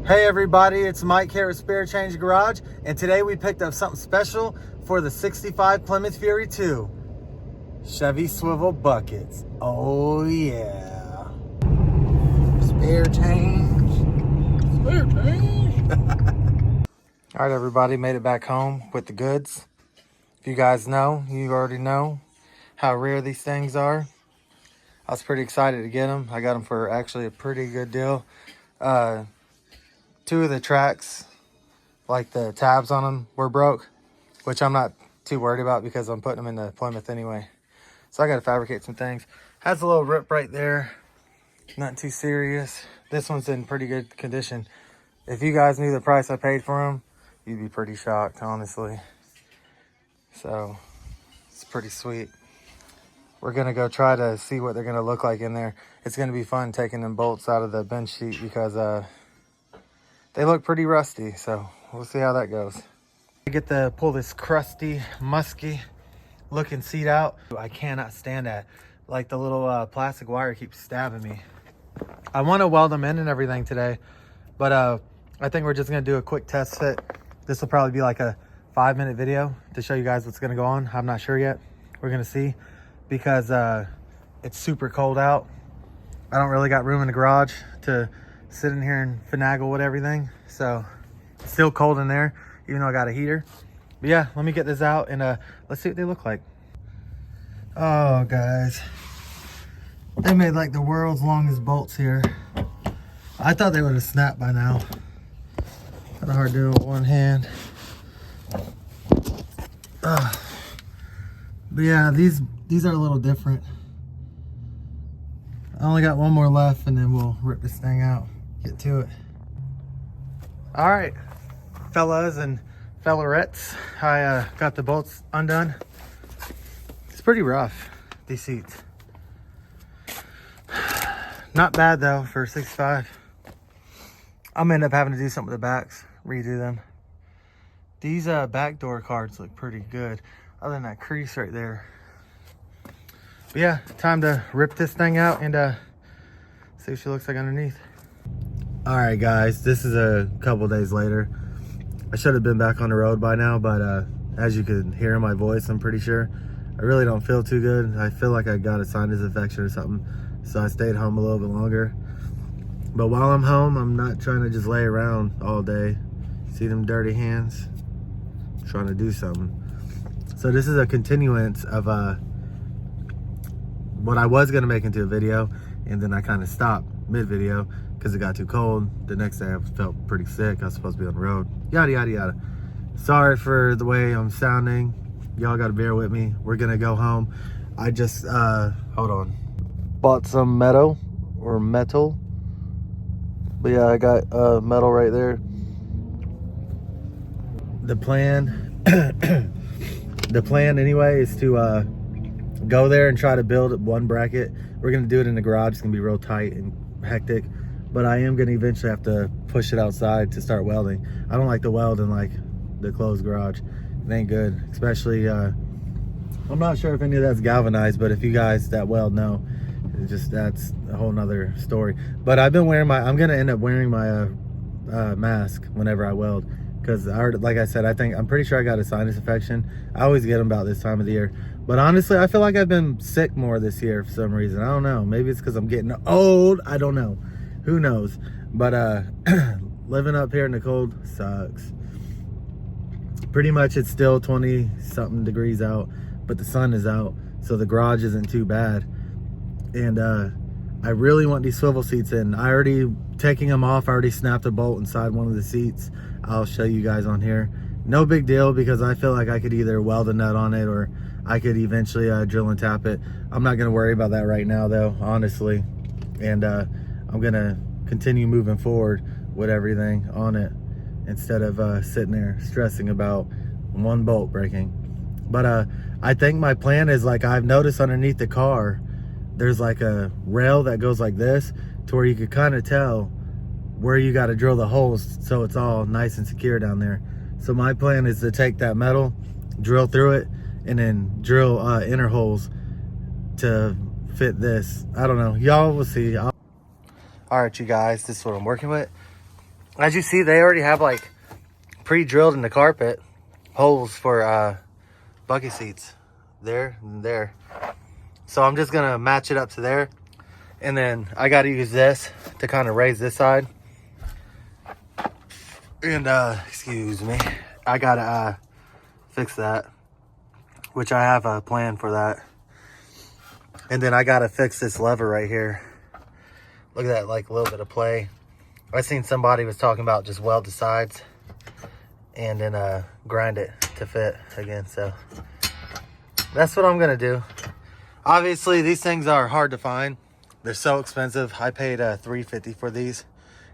Hey everybody, it's Mike here at Spare Change Garage, and today we picked up something special for the 65 Plymouth Fury 2. Chevy swivel buckets. Oh yeah. Spare change. Spare change. All right everybody, made it back home with the goods. If you guys know, you already know how rare these things are. I was pretty excited to get them. I got them for actually a pretty good deal. Two of the tracks, like the tabs on them, were broke, which I'm not too worried about because I'm putting them in the Plymouth anyway. So I got to fabricate some things. Has a little rip right there. Nothing too serious. This one's in pretty good condition. If you guys knew the price I paid for them, you'd be pretty shocked, honestly. So it's pretty sweet. We're going to go try to see what they're going to look like in there. It's going to be fun taking them bolts out of the bench sheet because they look pretty rusty. So we'll see how that goes. I get to pull this crusty, musky looking seat out. I cannot stand that. Like the little plastic wire keeps stabbing me. I want to weld them in and everything today, but I think we're just going to do a quick test fit. This will probably be like a 5-minute video to show you guys what's going to go on. I'm not sure yet. We're going to see because it's super cold out. I don't really got room in the garage to sit in here and finagle with everything. So it's still cold in there, even though I got a heater. But yeah, let me get this out and let's see what they look like. Oh guys, they made like the world's longest bolts here. I thought they would have snapped by now. Kind of hard to do it with one hand. But yeah, these are a little different. I only got one more left and then we'll rip this thing out, get to it. All right, fellas and fellarettes, I got the bolts undone. It's pretty rough, these seats. Not bad though for 65. I'm gonna end up having to do something with the backs, redo them. These back door cards look pretty good, other than that crease right there. But yeah, time to rip this thing out and see what she looks like underneath. All right guys, this is a couple days later. I should have been back on the road by now, but as you could hear in my voice, I'm pretty sure I really don't feel too good. I feel like I got a sinus infection or something, so I stayed home a little bit longer. But while I'm home, I'm not trying to just lay around all day. See them dirty hands? I'm trying to do something. So this is a continuance of what I was gonna make into a video, and then I kind of stopped mid-video because it got too cold. The next day I felt pretty sick. I was supposed to be on the road. Yada, yada, yada. Sorry for the way I'm sounding. Y'all gotta bear with me. We're gonna go home. I just, hold on. Bought some metal. But yeah, I got metal right there. The plan, the plan anyway is to go there and try to build one bracket. We're gonna do it in the garage. It's gonna be real tight and hectic, but I am gonna eventually have to push it outside to start welding. I don't like to weld in like the closed garage. It ain't good, especially I'm not sure if any of that's galvanized, but if you guys that weld know, that's a whole nother story. But I've been wearing I'm gonna end up wearing my mask whenever I weld, because like I said, I'm pretty sure I got a sinus infection. I always get them about this time of the year, but honestly I feel like I've been sick more this year for some reason. I don't know, maybe it's because I'm getting old. I don't know, who knows. But living up here in the cold sucks. Pretty much it's still 20 something degrees out, but the sun is out, so the garage isn't too bad. And I really want these swivel seats in. I already taking them off. I already snapped a bolt inside one of the seats. I'll show you guys on here. No big deal, because I feel like I could either weld a nut on it or I could eventually drill and tap it. I'm not gonna worry about that right now though, honestly. And I'm gonna continue moving forward with everything on it instead of sitting there stressing about one bolt breaking. But I think my plan is, like, I've noticed underneath the car, there's like a rail that goes like this to where you could kind of tell where you got to drill the holes so it's all nice and secure down there. So my plan is to take that metal, drill through it, and then drill inner holes to fit this. I don't know, y'all will see. All right, you guys, this is what I'm working with. as you see, they already have like pre-drilled in the carpet holes for bucket seats there and there. So I'm just gonna match it up to there, and then I got to use this to kind of raise this side. And excuse me, I gotta fix that, which I have a plan for that. And then I gotta fix this lever right here. Look at that, like a little bit of play. I seen somebody was talking about just weld the sides and then grind it to fit again. So that's what I'm gonna do. Obviously these things are hard to find. They're so expensive. I paid $350 for these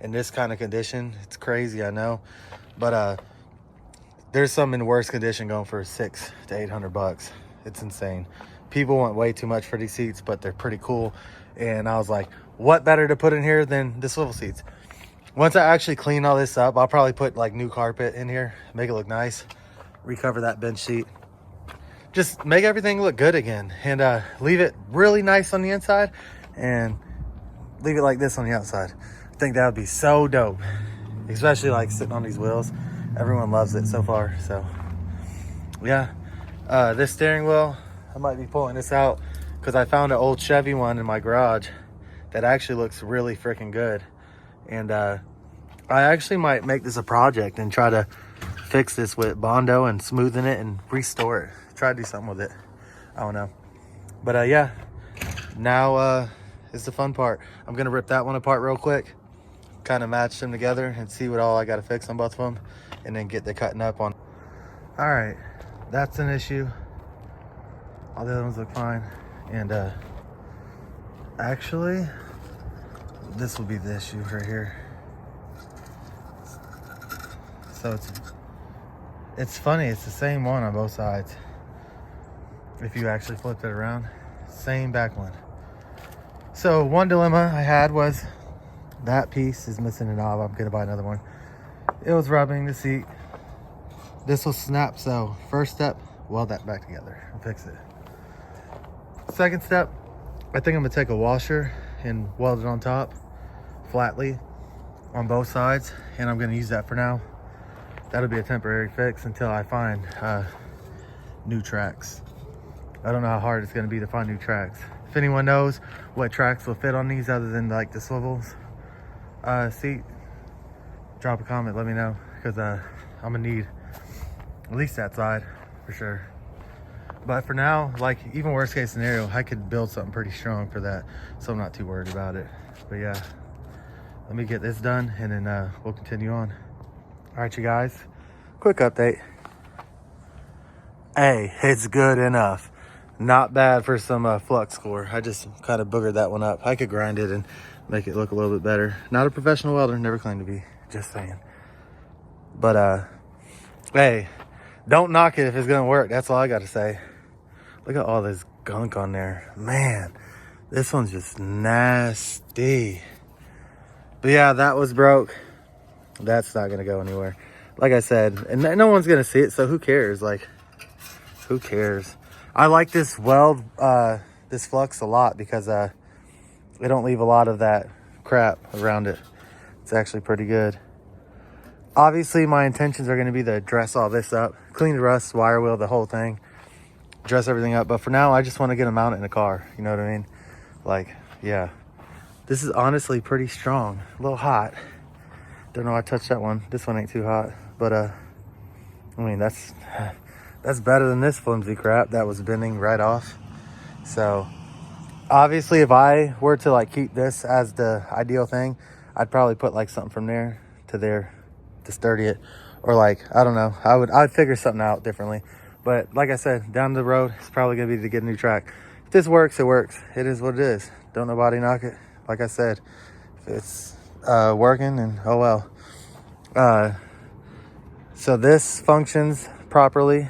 in this kind of condition. It's crazy, I know, but there's some in worse condition going for $600 to $800. It's insane. People want way too much for these seats, but they're pretty cool. And I was like, what better to put in here than the swivel seats? Once I actually clean all this up, I'll probably put like new carpet in here, make it look nice, recover that bench seat, just make everything look good again, and leave it really nice on the inside and leave it like this on the outside. I think that would be so dope, especially like sitting on these wheels. Everyone loves it so far. So yeah, this steering wheel, I might be pulling this out because I found an old Chevy one in my garage that actually looks really freaking good. And I actually might make this a project and try to fix this with Bondo and smoothing it and restore it. Try to do something with it. I don't know. But yeah, now is the fun part. I'm gonna rip that one apart real quick, kind of match them together and see what all I gotta fix on both of them, and then get the cutting up on. All right, that's an issue. All the other ones look fine. And actually, this will be the issue right here. So it's funny, it's the same one on both sides. If you actually flipped it around, same back one. So one dilemma I had was that piece is missing a knob. I'm gonna buy another one. It was rubbing the seat. This will snap, so first step, weld that back together and fix it. Second step, I think I'm gonna take a washer and weld it on top flatly on both sides, and I'm gonna use that for now. That'll be a temporary fix until I find new tracks. I don't know how hard it's gonna be to find new tracks. If anyone knows what tracks will fit on these other than like the swivels seat, drop a comment, let me know, because I'm gonna need at least that side for sure. But for now, like even worst case scenario, I could build something pretty strong for that, so I'm not too worried about it. But yeah, let me get this done and then we'll continue on. All right, you guys, quick update. Hey, it's good enough. Not bad for some flux core. I just kind of boogered that one up. I could grind it and make it look a little bit better. Not a professional welder, never claimed to be, just saying. But hey, don't knock it if it's gonna work. That's all I gotta say. Look at all this gunk on there. Man, this one's just nasty. But yeah, that was broke. That's not gonna go anywhere. Like I said, and no one's gonna see it, so who cares? Like, who cares? I like this weld, this flux a lot because it don't leave a lot of that crap around it. It's actually pretty good. Obviously, my intentions are gonna be to dress all this up, clean the rust, wire wheel, the whole thing, dress everything up. But for now, I just want to get them mounted in the car. You know what I mean? Like, yeah. This is honestly pretty strong. A little hot. Don't know, I touched that one. This one ain't too hot. But, I mean, that's better than this flimsy crap that was bending right off. So, obviously, if I were to, like, keep this as the ideal thing, I'd probably put, like, something from there to there to sturdy it. Or, like, I don't know. I'd figure something out differently. But, like I said, down the road, it's probably going to be to get a new track. If this works, it works. It is what it is. Don't nobody knock it. Like I said, if it's working, and oh well. So this functions properly.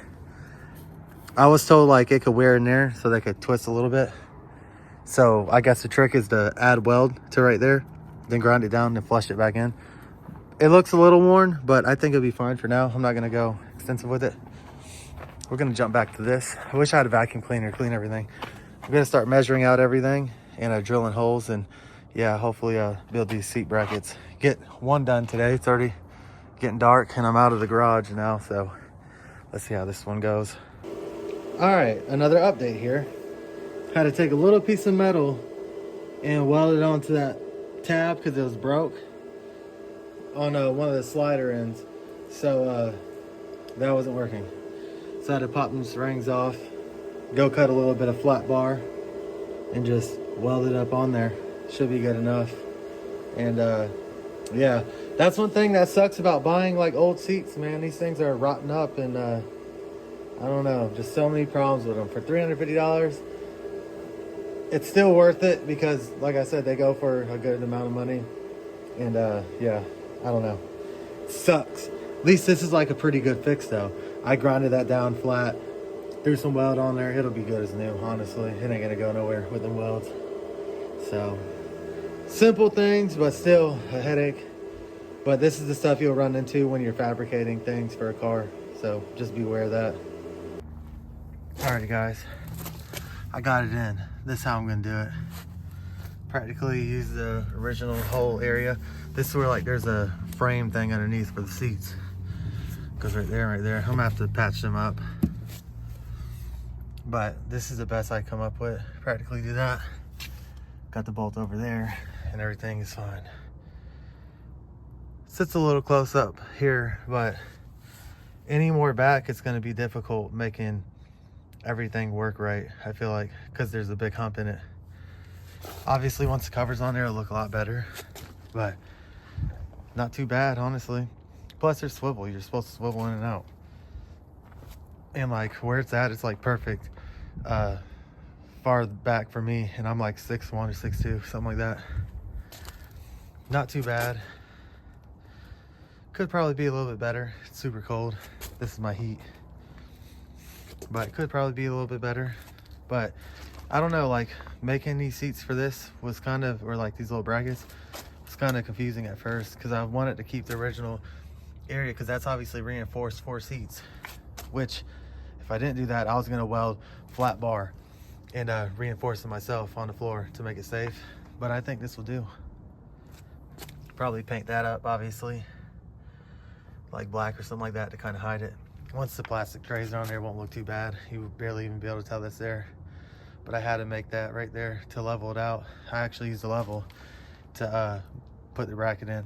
I was told like it could wear in there so they could twist a little bit. So I guess the trick is to add weld to right there, then grind it down and flush it back in. It looks a little worn, but I think it'll be fine for now. I'm not gonna go extensive with it. We're gonna jump back to this. I wish I had a vacuum cleaner to clean everything. I'm gonna start measuring out everything and drilling holes and, yeah, hopefully build these seat brackets. Get one done today. It's already getting dark and I'm out of the garage now, so let's see how this one goes. All right, another update here. Had to take a little piece of metal and weld it onto that tab because it was broke on one of the slider ends. So that wasn't working. So I had to pop these rings off, go cut a little bit of flat bar, and just weld it up on there. Should be good enough. And yeah, that's one thing that sucks about buying like old seats, man. These things are rotting up, and I don't know, just so many problems with them. For $350, it's still worth it because, like I said, they go for a good amount of money. And yeah, I don't know. Sucks. At least this is like a pretty good fix though. I grinded that down flat, threw some weld on there. It'll be good as new, honestly. It ain't gonna go nowhere with them welds. So, simple things, but still a headache. But this is the stuff you'll run into when you're fabricating things for a car. So just beware of that. Alrighty guys, I got it in. This is how I'm gonna do it. Practically use the original hole area. This is where like there's a frame thing underneath for the seats. Goes right there, right there. I'm gonna have to patch them up. But this is the best I come up with. Practically do that. Got the bolt over there and everything is fine. Sits a little close up here, but any more back, it's gonna be difficult making everything work right, I feel like, because there's a big hump in it. Obviously, once the cover's on there, it'll look a lot better, but not too bad, honestly. Plus, there's swivel. You're supposed to swivel in and out. And like where it's at, it's like perfect far back for me, and I'm like 6'1" or 6'2", something like that. Not too bad. Could probably be a little bit better. It's super cold. This is my heat. But it could probably be a little bit better. But I don't know, like making these seats for this was kind of, or like these little brackets, was kind of confusing at first because I wanted to keep the original area because that's obviously reinforced 4 seats, which if I didn't do that, I was gonna weld flat bar and reinforce it myself on the floor to make it safe. But I think this will do. Probably paint that up, obviously, like black or something like that to kind of hide it. Once the plastic trays are on there, it won't look too bad. You would barely even be able to tell that's there. But I had to make that right there to level it out. I actually used a level to put the bracket in.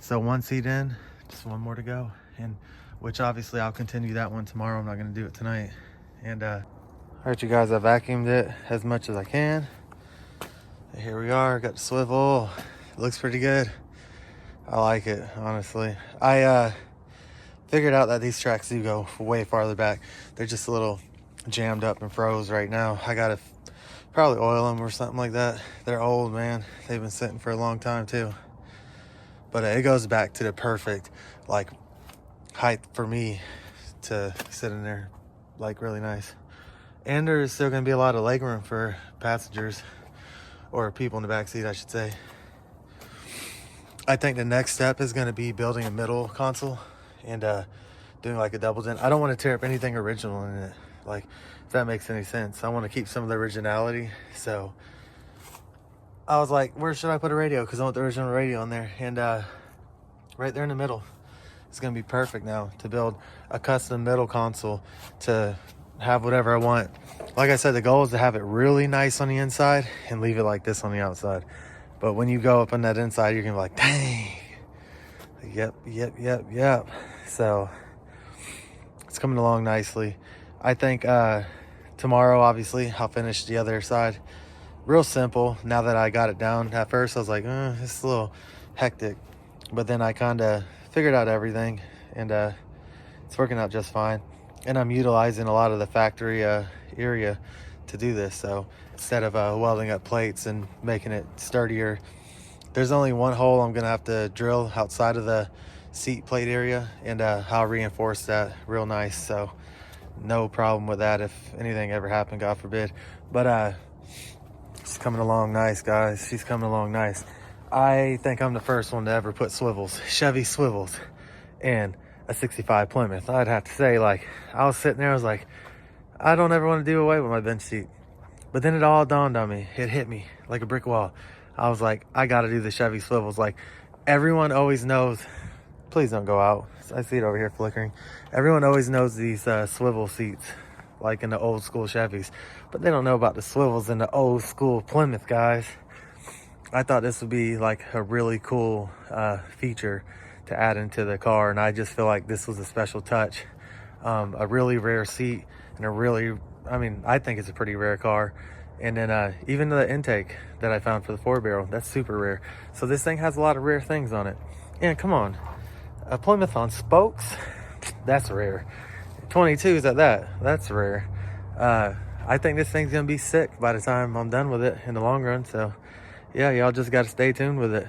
So 1 seat in, just 1 more to go. And which obviously I'll continue that one tomorrow. I'm not gonna do it tonight. And all right, you guys, I vacuumed it as much as I can. And here we are, got the swivel. It looks pretty good. I like it, honestly. I figured out that these tracks do go way farther back. They're just a little jammed up and froze right now. I gotta probably oil them or something like that. They're old, man. They've been sitting for a long time too. But it goes back to the perfect like height for me to sit in there, like really nice. And there's still gonna be a lot of leg room for passengers, or people in the back seat, I should say. I think the next step is gonna be building a middle console and doing like a double din. I don't want to tear up anything original in it, like if that makes any sense. I want to keep some of the originality. So I was like, where should I put a radio? Because I want the original radio on there. And right there in the middle, it's gonna be perfect now to build a custom middle console to have whatever I want. Like I said, the goal is to have it really nice on the inside and leave it like this on the outside. But when you go up on that inside, you're gonna be like, dang. Yep. So it's coming along nicely. I think tomorrow, obviously, I'll finish the other side. Real simple. Now that I got it down, at first I was like, this is a little hectic. But then I kind of figured out everything, and it's working out just fine. And I'm utilizing a lot of the factory area to do this. So instead of welding up plates and making it sturdier, there's only 1 hole I'm gonna have to drill outside of the seat plate area, and I'll reinforce that real nice. So no problem with that if anything ever happened, God forbid. But she's coming along nice, guys. She's coming along nice. I think I'm the first one to ever put swivels, Chevy swivels, in a 65 Plymouth. I'd have to say, like, I was sitting there, I was like, I don't ever want to do away with my bench seat. But then it all dawned on me. It hit me like a brick wall. I was like, I gotta do the Chevy swivels. Like, everyone always knows, please don't go out. I see it over here flickering. Everyone always knows these swivel seats, like in the old school Chevys, but they don't know about the swivels in the old school Plymouth, guys. I thought this would be like a really cool feature to add into the car, and I just feel like this was a special touch. A really rare seat, and a really, I mean, I think it's a pretty rare car. And then even the intake that I found for the 4-barrel, that's super rare. So this thing has a lot of rare things on it. And come on, a Plymouth on spokes, that's rare. 22s at that, that's rare. I think this thing's gonna be sick by the time I'm done with it in the long run. So yeah, y'all just gotta stay tuned with it.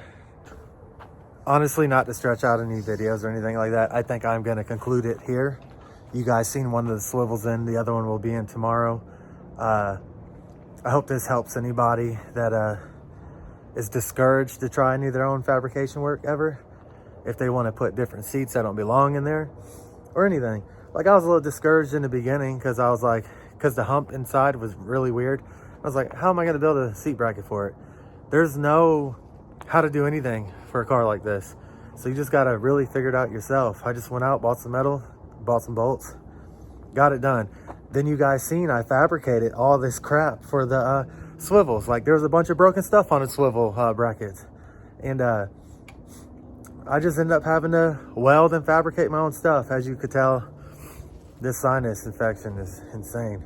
Honestly, not to stretch out any videos or anything like that, I think I'm gonna conclude it here. You guys seen one of the swivels in, the other one will be in tomorrow. I hope this helps anybody that is discouraged to try any of their own fabrication work ever. If they want to put different seats that don't belong in there or anything. Like, I was a little discouraged in the beginning because I was like, because the hump inside was really weird. I was like, how am I going to build a seat bracket for it? There's no how to do anything for a car like this. So you just got to really figure it out yourself. I just went out, bought some metal, bought some bolts, got it done. Then you guys seen I fabricated all this crap for the swivels. Like, there was a bunch of broken stuff on the swivel brackets. And I just ended up having to weld and fabricate my own stuff. As you could tell, this sinus infection is insane.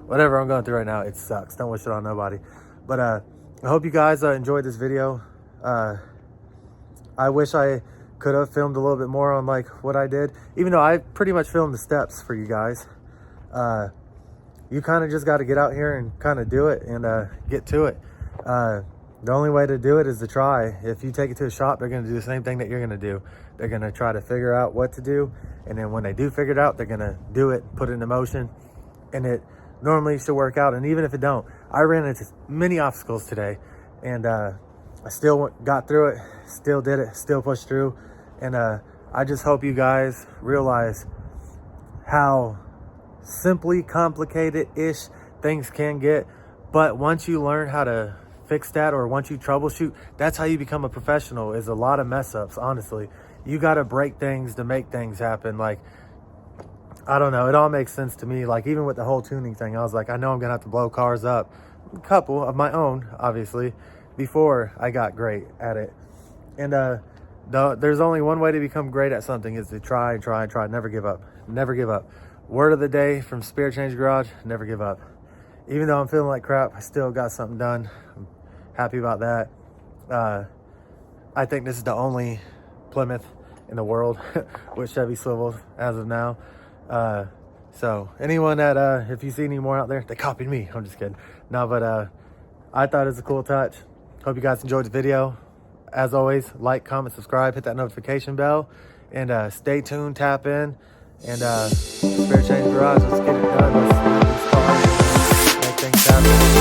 Whatever I'm going through right now, it sucks. Don't wish it on nobody. But I hope you guys enjoyed this video. I wish I could have filmed a little bit more on like what I did, even though I pretty much filmed the steps for you guys. You kind of just got to get out here and kind of do it and get to it. The only way to do it is to try. If you take it to a shop, they're going to do the same thing that you're going to do. They're going to try to figure out what to do, and then when they do figure it out, they're going to do it, put it into motion, and it normally should work out. And even if it don't, I ran into many obstacles today, and I still got through it, still did it, still pushed through. And I just hope you guys realize how simply complicated-ish things can get. But once you learn how to fix that, or once you troubleshoot, that's how you become a professional, is a lot of mess ups. Honestly, you got to break things to make things happen. Like, I don't know, it all makes sense to me. Like, even with the whole tuning thing, I was like, I know I'm gonna have to blow cars up, a couple of my own obviously, before I got great at it. And there's only one way to become great at something, is to try, never give up. Never give up. Word of the day from Spirit Change Garage: never give up. Even though I'm feeling like crap, I still got something done. I'm happy about that. I think this is the only Plymouth in the world with Chevy swivels as of now. So anyone that, if you see any more out there, they copied me. I'm just kidding. No, but I thought it was a cool touch. Hope you guys enjoyed the video. As always, like, comment, subscribe, hit that notification bell, and stay tuned, tap in, and Spirit Change Garage, let's get it done. Let's make things happen.